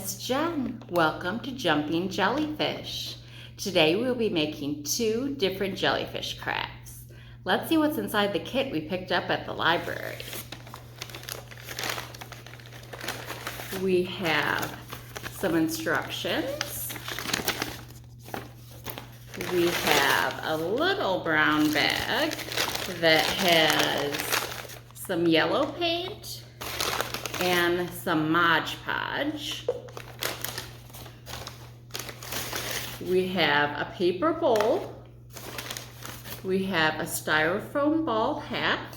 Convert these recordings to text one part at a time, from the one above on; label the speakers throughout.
Speaker 1: it's Jen. Welcome to Jumping Jellyfish. Today we'll be making 2 different jellyfish crafts. Let's see what's inside the kit we picked up at the library. We have some instructions. We have a little brown bag that has some yellow paint and some Mod Podge. We have a paper bowl. We have a styrofoam ball hat.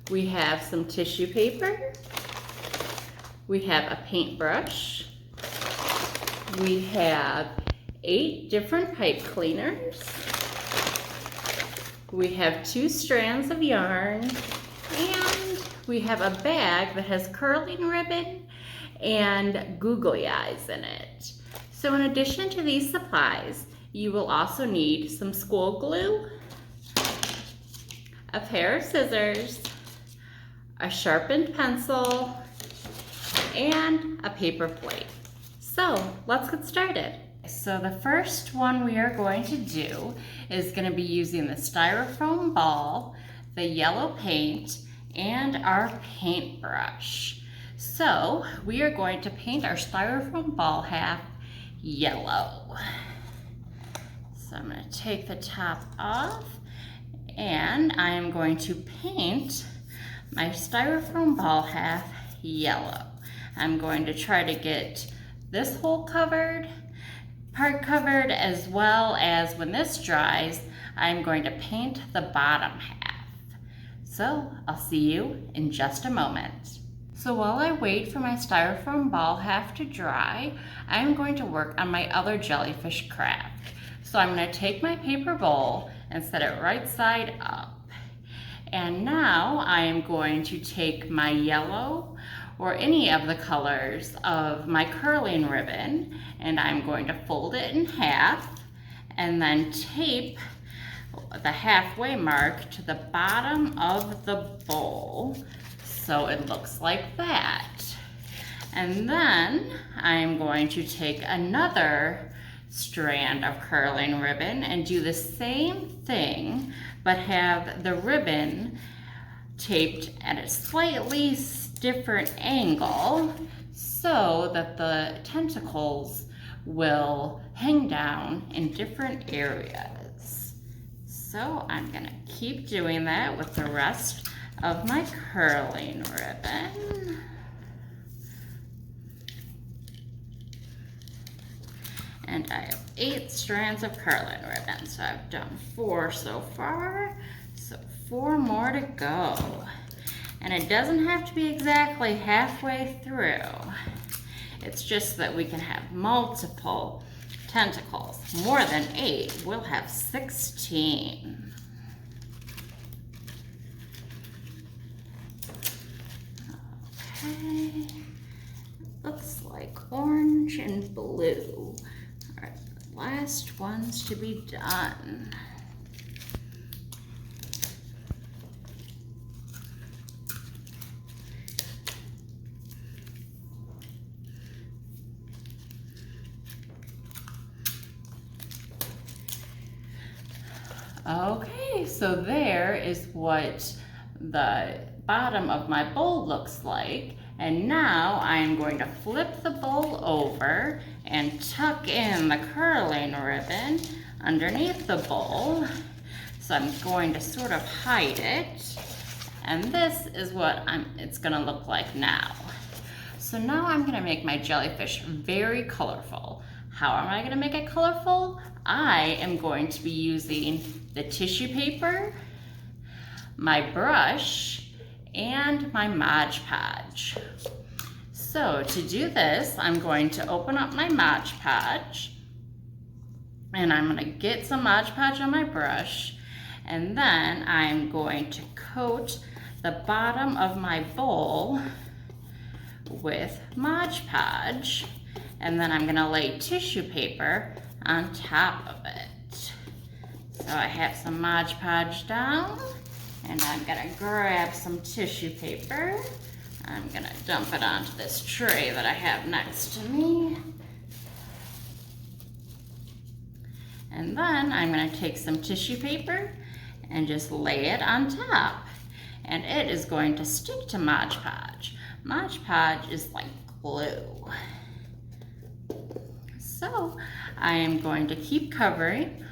Speaker 1: We have some tissue paper. We have a paintbrush. We have 8 different pipe cleaners. We have 2 strands of yarn, and we have a bag that has curling ribbon and googly eyes in it. So in addition to these supplies, you will also need some school glue, a pair of scissors, a sharpened pencil, and a paper plate. So let's get started. So the first one we are going to do is going to be using the styrofoam ball, the yellow paint, and our paintbrush. So we are going to paint our styrofoam ball half yellow. So I'm going to take the top off, and I am going to paint my styrofoam ball half yellow. I'm going to try to get this whole part covered, as well as when this dries, I'm going to paint the bottom half. So I'll see you in just a moment. So while I wait for my styrofoam ball half to dry, I'm going to work on my other jellyfish craft. So I'm going to take my paper bowl and set it right side up. And now I am going to take my yellow or any of the colors of my curling ribbon, and I'm going to fold it in half and then tape the halfway mark to the bottom of the bowl so it looks like that. And then I'm going to take another strand of curling ribbon and do the same thing, but have the ribbon taped at a slightly different angle so that the tentacles will hang down in different areas. So I'm gonna keep doing that with the rest of my curling ribbon. And I have 8 strands of curling ribbon, so I've done 4 so far, so 4 more to go. And it doesn't have to be exactly halfway through. It's just that we can have multiple tentacles. More than 8, we'll have 16. Okay, looks like orange and blue are the last ones to be done. Okay, so there is what the bottom of my bowl looks like. And now I'm going to flip the bowl over and tuck in the curling ribbon underneath the bowl. So I'm going to sort of hide it. And this is what it's gonna look like now. So now I'm gonna make my jellyfish very colorful. How am I gonna make it colorful? I am going to be using the tissue paper, my brush, and my Mod Podge. So to do this, I'm going to open up my Mod Podge, and I'm gonna get some Mod Podge on my brush, and then I'm going to coat the bottom of my bowl with Mod Podge, and then I'm gonna lay tissue paper on top of it. So I have some Mod Podge down, and I'm gonna grab some tissue paper, I'm gonna dump it onto this tray that I have next to me. And then I'm gonna take some tissue paper and just lay it on top. And it is going to stick to Mod Podge. Mod Podge is like glue. So I am going to keep covering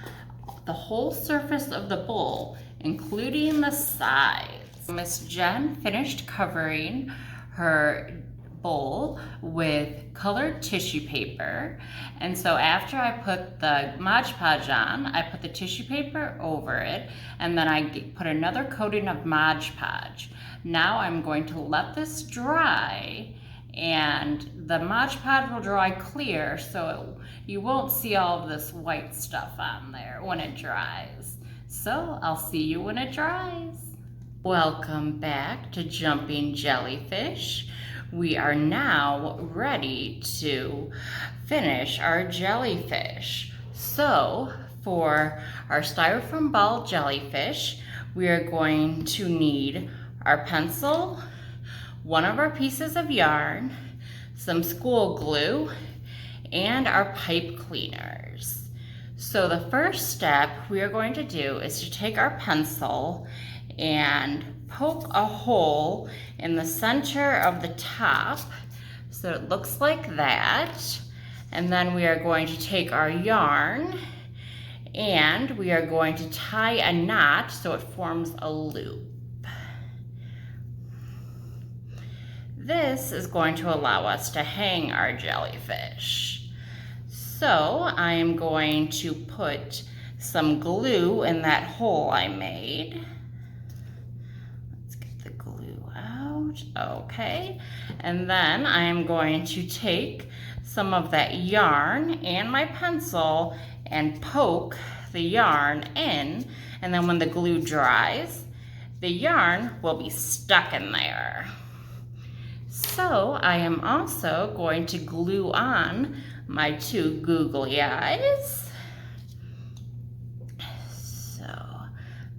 Speaker 1: the whole surface of the bowl, including the sides. Miss Jen finished covering her bowl with colored tissue paper, and so after I put the Mod Podge on, I put the tissue paper over it, and then I put another coating of Mod Podge. Now I'm going to let this dry, and the Mod Podge will dry clear, so you won't see all of this white stuff on there when it dries. So I'll see you when it dries. Welcome back to Jumping Jellyfish. We are now ready to finish our jellyfish. So for our styrofoam ball jellyfish, we are going to need our pencil, one of our pieces of yarn, some school glue, and our pipe cleaners. So the first step we are going to do is to take our pencil and poke a hole in the center of the top so it looks like that. And then we are going to take our yarn and we are going to tie a knot so it forms a loop. This is going to allow us to hang our jellyfish. So I am going to put some glue in that hole I made. Okay, and then I am going to take some of that yarn and my pencil and poke the yarn in, and then when the glue dries, the yarn will be stuck in there. So I am also going to glue on my two googly eyes. So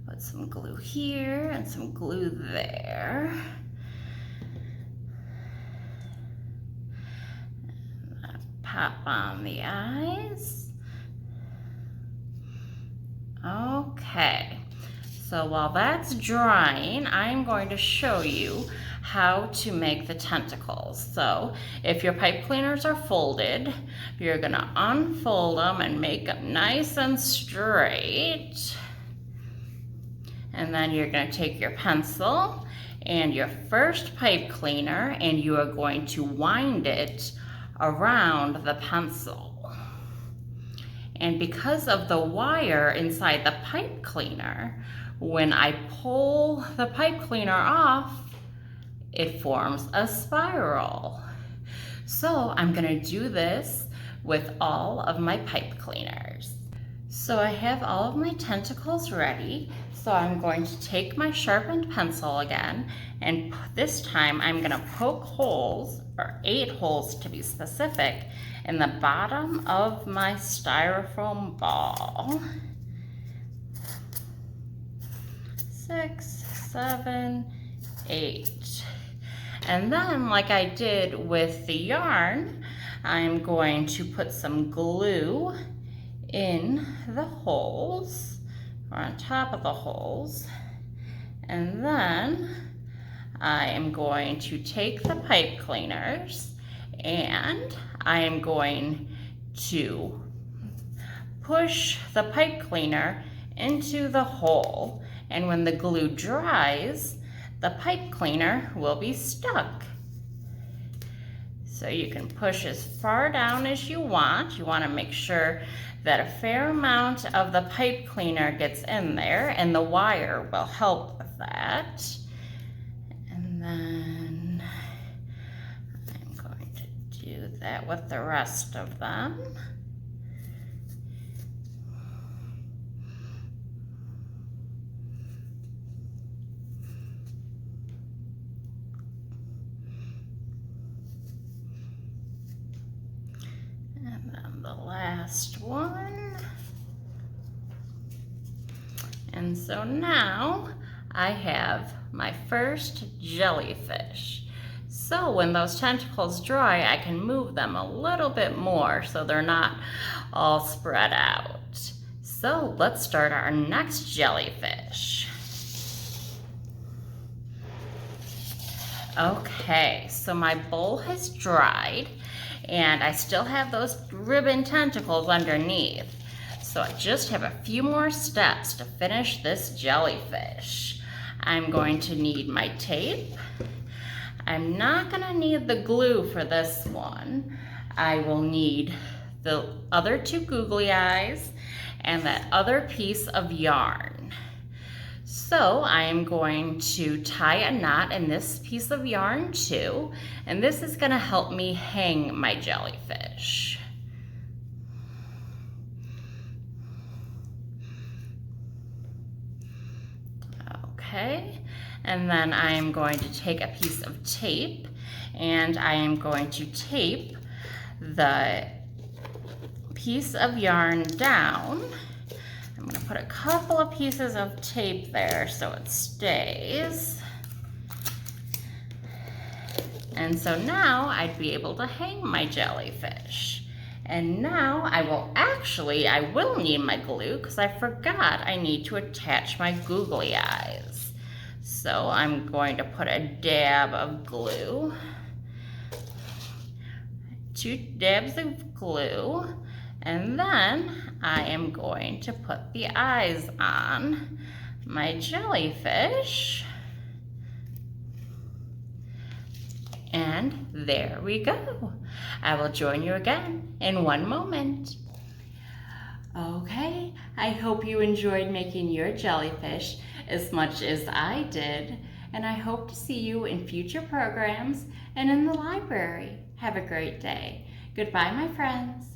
Speaker 1: put some glue here and some glue there. Pop on the eyes. Okay, so while that's drying, I'm going to show you how to make the tentacles. So if your pipe cleaners are folded, you're gonna unfold them and make them nice and straight. And then you're gonna take your pencil and your first pipe cleaner and you are going to wind it around the pencil. And because of the wire inside the pipe cleaner, when I pull the pipe cleaner off, it forms a spiral. So I'm gonna do this with all of my pipe cleaners. So I have all of my tentacles ready. So I'm going to take my sharpened pencil again, and this time I'm gonna poke holes, or 8 holes to be specific, in the bottom of my styrofoam ball. 6, 7, 8. And then, like I did with the yarn, I'm going to put some glue in the holes, or on top of the holes. And then I am going to take the pipe cleaners and I am going to push the pipe cleaner into the hole. And when the glue dries, the pipe cleaner will be stuck. So you can push as far down as you want. You want to make sure that a fair amount of the pipe cleaner gets in there, and the wire will help with that. And then I'm going to do that with the rest of them. And then the last one. And so now I have my first jellyfish. So when those tentacles dry, I can move them a little bit more so they're not all spread out. So let's start our next jellyfish. Okay, so my bowl has dried and I still have those ribbon tentacles underneath. So I just have a few more steps to finish this jellyfish. I'm going to need my tape. I'm not going to need the glue for this one. I will need the other two googly eyes and that other piece of yarn. So I am going to tie a knot in this piece of yarn too, and this is going to help me hang my jellyfish. Okay, and then I am going to take a piece of tape and I am going to tape the piece of yarn down. I'm going to put a couple of pieces of tape there so it stays. And so now I'd be able to hang my jellyfish. And now I will need my glue because I forgot I need to attach my googly eyes. So I'm going to put a dab of glue, 2 dabs of glue, and then I am going to put the eyes on my jellyfish. And there we go. I will join you again in one moment. Okay, I hope you enjoyed making your jellyfish as much as I did, and I hope to see you in future programs and in the library. Have a great day. Goodbye, my friends.